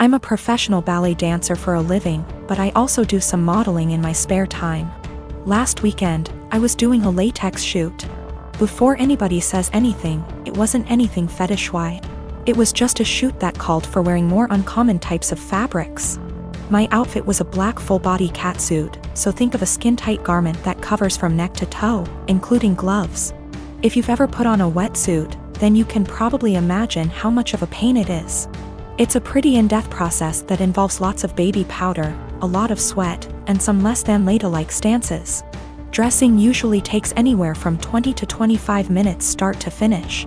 I'm a professional ballet dancer for a living, but I also do some modeling in my spare time. Last weekend, I was doing a latex shoot. Before anybody says anything, it wasn't anything fetish-wise. It was just a shoot that called for wearing more uncommon types of fabrics. My outfit was a black full-body catsuit, so think of a skin-tight garment that covers from neck to toe, including gloves. If you've ever put on a wetsuit, then you can probably imagine how much of a pain it is. It's a pretty in-depth process that involves lots of baby powder, a lot of sweat, and some less than ladylike stances. Dressing usually takes anywhere from 20 to 25 minutes start to finish.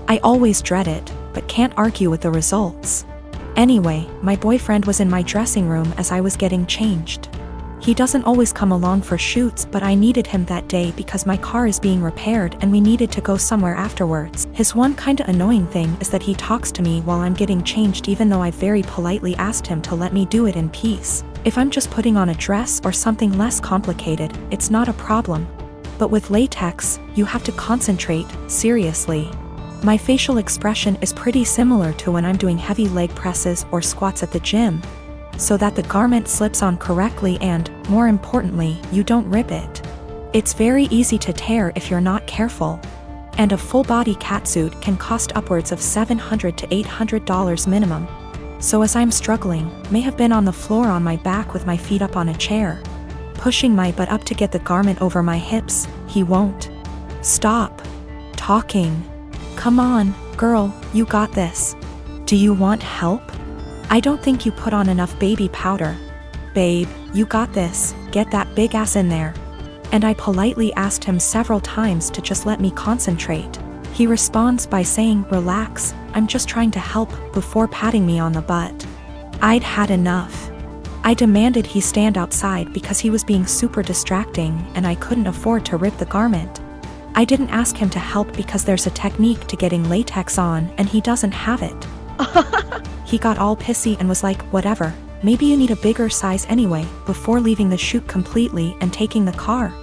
I always dread it, but can't argue with the results. Anyway, my boyfriend was in my dressing room as I was getting changed. He doesn't always come along for shoots, but I needed him that day because my car is being repaired and we needed to go somewhere afterwards. His one kinda annoying thing is that he talks to me while I'm getting changed even though I very politely asked him to let me do it in peace. If I'm just putting on a dress or something less complicated, it's not a problem. But with latex, you have to concentrate, seriously. My facial expression is pretty similar to when I'm doing heavy leg presses or squats at the gym, so that the garment slips on correctly and, more importantly, you don't rip it. It's very easy to tear if you're not careful. And a full-body catsuit can cost upwards of $700 to $800 minimum. So as I'm struggling, may have been on the floor on my back with my feet up on a chair, pushing my butt up to get the garment over my hips, he won't stop talking. Come on, girl, you got this. Do you want help? I don't think you put on enough baby powder. Babe, you got this, get that big ass in there. And I politely asked him several times to just let me concentrate. He responds by saying, relax, I'm just trying to help, before patting me on the butt. I'd had enough. I demanded he stand outside because he was being super distracting and I couldn't afford to rip the garment. I didn't ask him to help because there's a technique to getting latex on and he doesn't have it. He got all pissy and was like, whatever, maybe you need a bigger size anyway, before leaving the shoot completely and taking the car.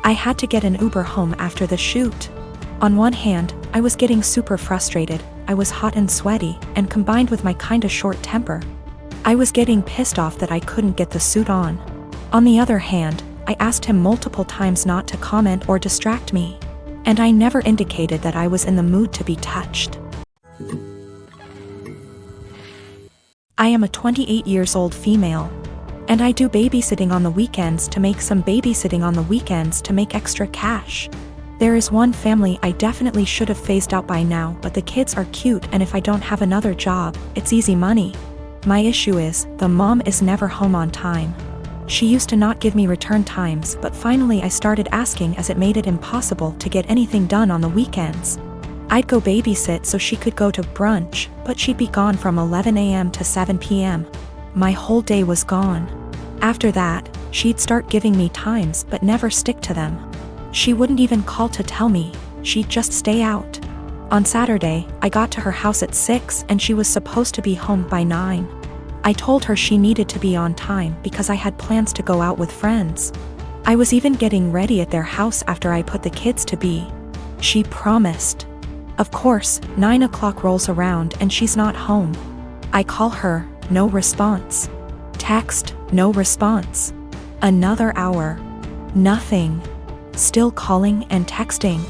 I had to get an Uber home after the shoot. On one hand, I was getting super frustrated, I was hot and sweaty, and combined with my kinda short temper, I was getting pissed off that I couldn't get the suit on. On the other hand, I asked him multiple times not to comment or distract me. And I never indicated that I was in the mood to be touched. I am a 28 years old female. And I do babysitting on the weekends to make extra cash. There is one family I definitely should have phased out by now, but the kids are cute and if I don't have another job, it's easy money. My issue is, the mom is never home on time. She used to not give me return times, but finally I started asking as it made it impossible to get anything done on the weekends. I'd go babysit so she could go to brunch, but she'd be gone from 11 a.m. to 7 p.m. My whole day was gone. After that, she'd start giving me times but never stick to them. She wouldn't even call to tell me, she'd just stay out. On Saturday, I got to her house at 6 and she was supposed to be home by 9. I told her she needed to be on time because I had plans to go out with friends. I was even getting ready at their house after I put the kids to bed. She promised. Of course, 9 o'clock rolls around and she's not home. I call her, no response. Text, no response. Another hour. Nothing. Still calling and texting.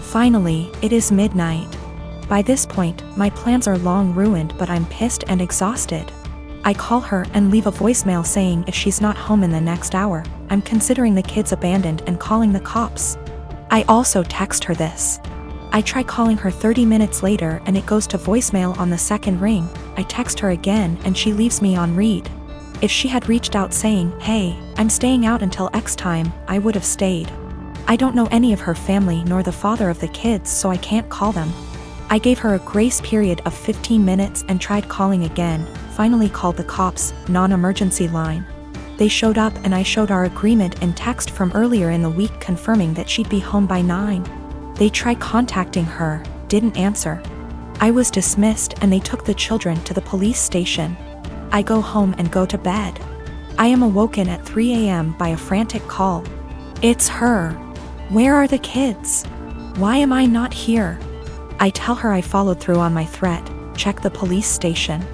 Finally, it is midnight. By this point, my plans are long ruined but I'm pissed and exhausted. I call her and leave a voicemail saying if she's not home in the next hour, I'm considering the kids abandoned and calling the cops. I also text her this. I try calling her 30 minutes later and it goes to voicemail on the second ring. I text her again and she leaves me on read. If she had reached out saying, hey, I'm staying out until X time, I would have stayed. I don't know any of her family nor the father of the kids, so I can't call them. I gave her a grace period of 15 minutes and tried calling again, finally called the cops, non-emergency line. They showed up and I showed our agreement in text from earlier in the week confirming that she'd be home by 9. They tried contacting her, didn't answer. I was dismissed and they took the children to the police station. I go home and go to bed. I am awoken at 3 a.m. by a frantic call. It's her. Where are the kids? Why am I not here? I tell her I followed through on my threat, check the police station.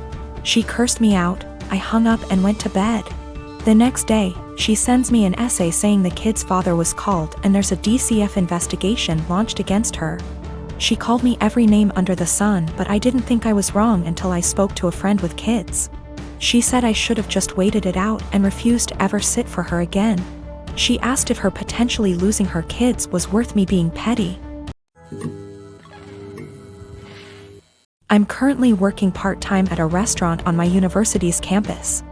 She cursed me out. I hung up and went to bed. The next day, she sends me an essay saying the kid's father was called and there's a DCF investigation launched against her. She called me every name under the sun, but I didn't think I was wrong until I spoke to a friend with kids. She said I should have just waited it out and refused to ever sit for her again. She asked if her potentially losing her kids was worth me being petty. I'm currently working part-time at a restaurant on my university's campus.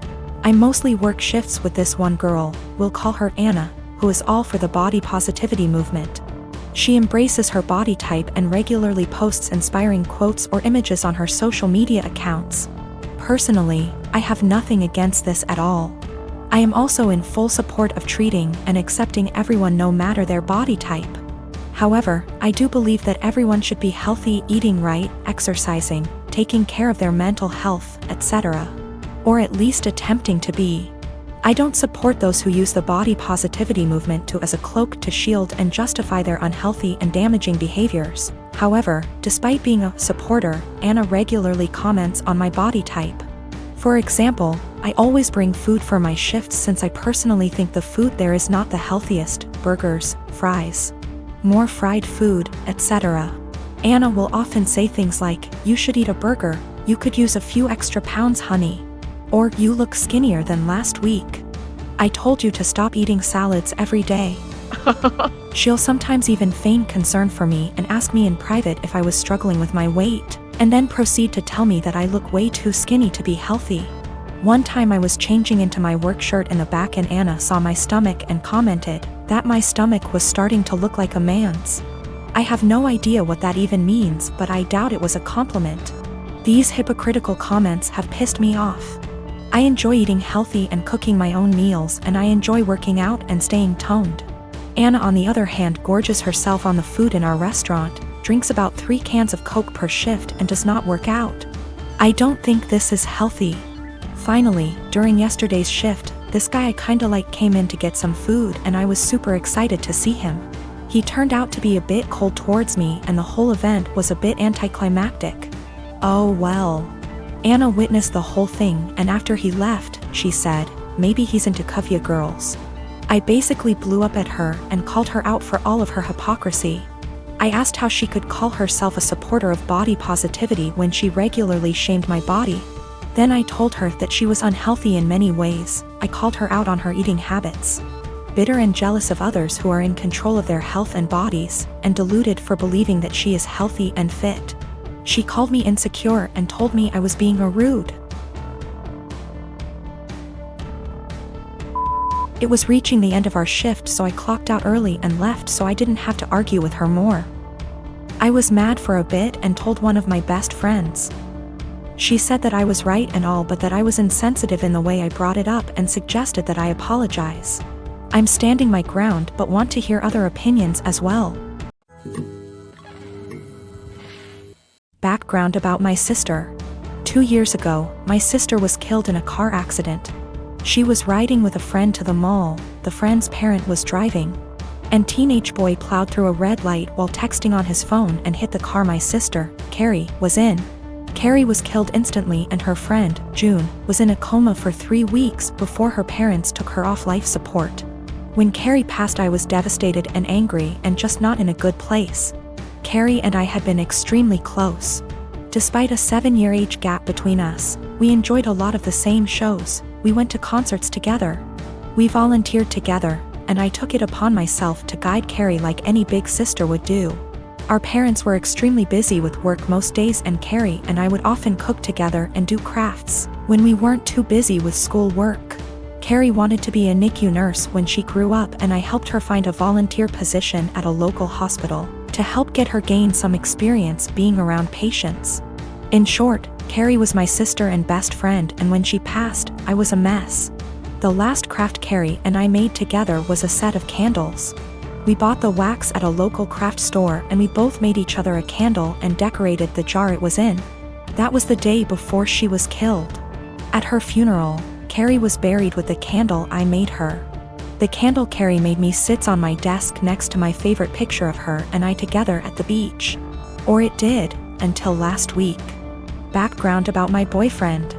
I mostly work shifts with this one girl, we'll call her Anna, who is all for the body positivity movement. She embraces her body type and regularly posts inspiring quotes or images on her social media accounts. Personally, I have nothing against this at all. I am also in full support of treating and accepting everyone no matter their body type. However, I do believe that everyone should be healthy, eating right, exercising, taking care of their mental health, etc. Or at least attempting to be. I don't support those who use the body positivity movement as a cloak to shield and justify their unhealthy and damaging behaviors. However, despite being a supporter, Anna regularly comments on my body type. For example, I always bring food for my shifts since I personally think the food there is not the healthiest: burgers, fries, more fried food, etc. Anna will often say things like, "You should eat a burger, you could use a few extra pounds, honey." Or, "You look skinnier than last week. I told you to stop eating salads every day." She'll sometimes even feign concern for me and ask me in private if I was struggling with my weight, and then proceed to tell me that I look way too skinny to be healthy. One time I was changing into my work shirt in the back and Anna saw my stomach and commented that my stomach was starting to look like a man's. I have no idea what that even means, but I doubt it was a compliment. These hypocritical comments have pissed me off. I enjoy eating healthy and cooking my own meals, and I enjoy working out and staying toned. Anna, on the other hand, gorges herself on the food in our restaurant, drinks about 3 cans of Coke per shift, and does not work out. I don't think this is healthy. Finally, during yesterday's shift, this guy I kinda like came in to get some food, and I was super excited to see him. He turned out to be a bit cold towards me, and the whole event was a bit anticlimactic. Oh well. Anna witnessed the whole thing, and after he left, she said, "Maybe he's into Kuvya girls." I basically blew up at her and called her out for all of her hypocrisy. I asked how she could call herself a supporter of body positivity when she regularly shamed my body. Then I told her that she was unhealthy in many ways. I called her out on her eating habits. Bitter and jealous of others who are in control of their health and bodies, and deluded for believing that she is healthy and fit. She called me insecure and told me I was being rude. It was reaching the end of our shift, so I clocked out early and left so I didn't have to argue with her more. I was mad for a bit and told one of my best friends. She said that I was right and all, but that I was insensitive in the way I brought it up and suggested that I apologize. I'm standing my ground but want to hear other opinions as well. Background about my sister. 2 years ago, my sister was killed in a car accident. She was riding with a friend to the mall, the friend's parent was driving, and teenage boy plowed through a red light while texting on his phone and hit the car my sister, Carrie, was in. Carrie was killed instantly, and her friend, June, was in a coma for 3 weeks before her parents took her off life support. When Carrie passed, I was devastated and angry and just not in a good place. Carrie and I had been extremely close. Despite a 7-year age gap between us, we enjoyed a lot of the same shows, we went to concerts together. We volunteered together, and I took it upon myself to guide Carrie like any big sister would do. Our parents were extremely busy with work most days, and Carrie and I would often cook together and do crafts when we weren't too busy with school work. Carrie wanted to be a NICU nurse when she grew up, and I helped her find a volunteer position at a local hospital to help get her gain some experience being around patients. In short, Carrie was my sister and best friend, and when she passed, I was a mess. The last craft Carrie and I made together was a set of candles. We bought the wax at a local craft store, and we both made each other a candle and decorated the jar it was in. That was the day before she was killed. At her funeral, Carrie was buried with the candle I made her. The candle Carrie made me sits on my desk next to my favorite picture of her and I together at the beach. Or it did, until last week. Background about my boyfriend.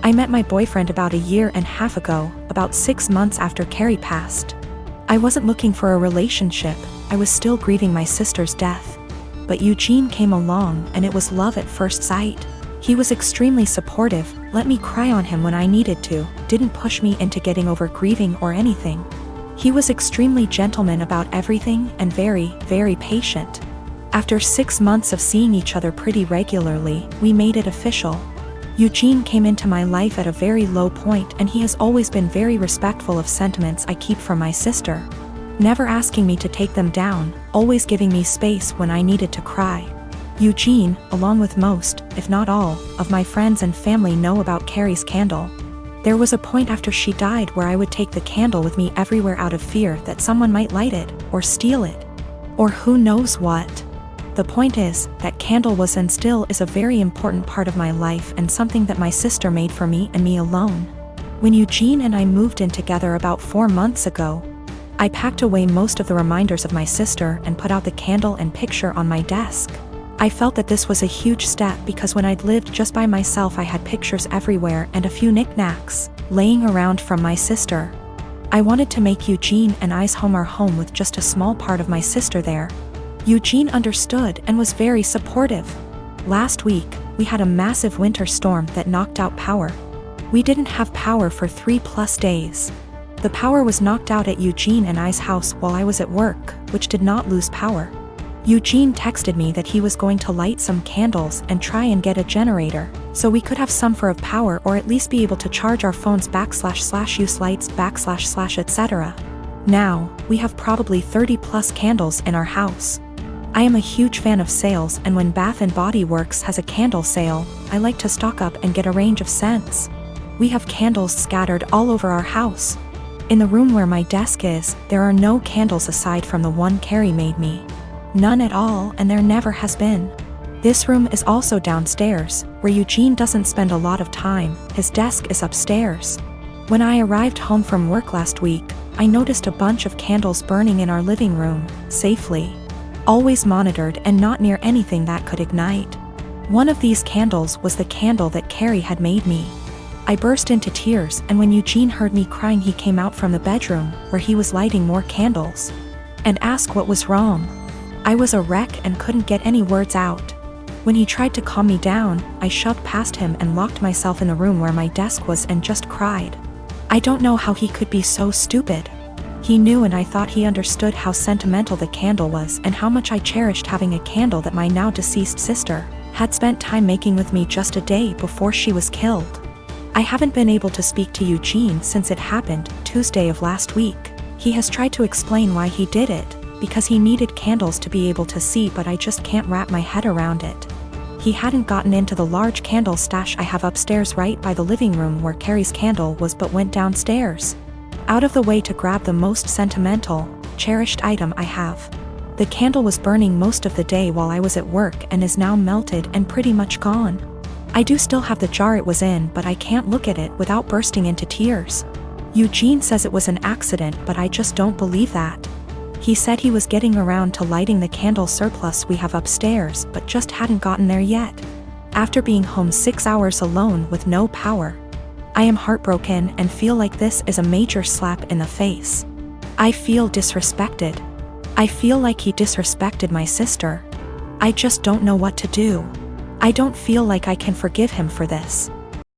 I met my boyfriend about a year and a half ago, about 6 months after Carrie passed. I wasn't looking for a relationship, I was still grieving my sister's death. But Eugene came along and it was love at first sight. He was extremely supportive, let me cry on him when I needed to, didn't push me into getting over grieving or anything. He was extremely gentleman about everything and very, very patient. After 6 months of seeing each other pretty regularly, we made it official. Eugene came into my life at a very low point and he has always been very respectful of sentiments I keep from my sister. Never asking me to take them down, always giving me space when I needed to cry. Eugene, along with most, if not all, of my friends and family know about Carrie's candle. There was a point after she died where I would take the candle with me everywhere out of fear that someone might light it, or steal it. Or who knows what. The point is, that candle was and still is a very important part of my life and something that my sister made for me and me alone. When Eugene and I moved in together about 4 months ago, I packed away most of the reminders of my sister and put out the candle and picture on my desk. I felt that this was a huge step because when I'd lived just by myself I had pictures everywhere and a few knickknacks laying around from my sister. I wanted to make Eugene and I's home our home with just a small part of my sister there. Eugene understood and was very supportive. Last week, we had a massive winter storm that knocked out power. We didn't have power for 3+ days. The power was knocked out at Eugene and I's house while I was at work, which did not lose power. Eugene texted me that he was going to light some candles and try and get a generator, so we could have some for of power or at least be able to charge our phones / use lights / etc. Now, we have probably 30+ candles in our house. I am a huge fan of sales and when Bath & Body Works has a candle sale, I like to stock up and get a range of scents. We have candles scattered all over our house. In the room where my desk is, there are no candles aside from the one Carrie made me. None at all, and there never has been. This room is also downstairs, where Eugene doesn't spend a lot of time, his desk is upstairs. When I arrived home from work last week, I noticed a bunch of candles burning in our living room, safely. Always monitored and not near anything that could ignite. One of these candles was the candle that Carrie had made me. I burst into tears and when Eugene heard me crying he came out from the bedroom, where he was lighting more candles, and asked what was wrong. I was a wreck and couldn't get any words out. When he tried to calm me down, I shoved past him and locked myself in the room where my desk was and just cried. I don't know how he could be so stupid. He knew and I thought he understood how sentimental the candle was and how much I cherished having a candle that my now deceased sister had spent time making with me just a day before she was killed. I haven't been able to speak to Eugene since it happened, Tuesday of last week. He has tried to explain why he did it, because he needed candles to be able to see, but I just can't wrap my head around it. He hadn't gotten into the large candle stash I have upstairs right by the living room where Carrie's candle was, but went downstairs, out of the way to grab the most sentimental, cherished item I have. The candle was burning most of the day while I was at work and is now melted and pretty much gone. I do still have the jar it was in, but I can't look at it without bursting into tears. Eugene says it was an accident, but I just don't believe that. He said he was getting around to lighting the candle surplus we have upstairs, but just hadn't gotten there yet. After being home 6 hours alone with no power, I am heartbroken and feel like this is a major slap in the face. I feel disrespected. I feel like he disrespected my sister. I just don't know what to do. I don't feel like I can forgive him for this.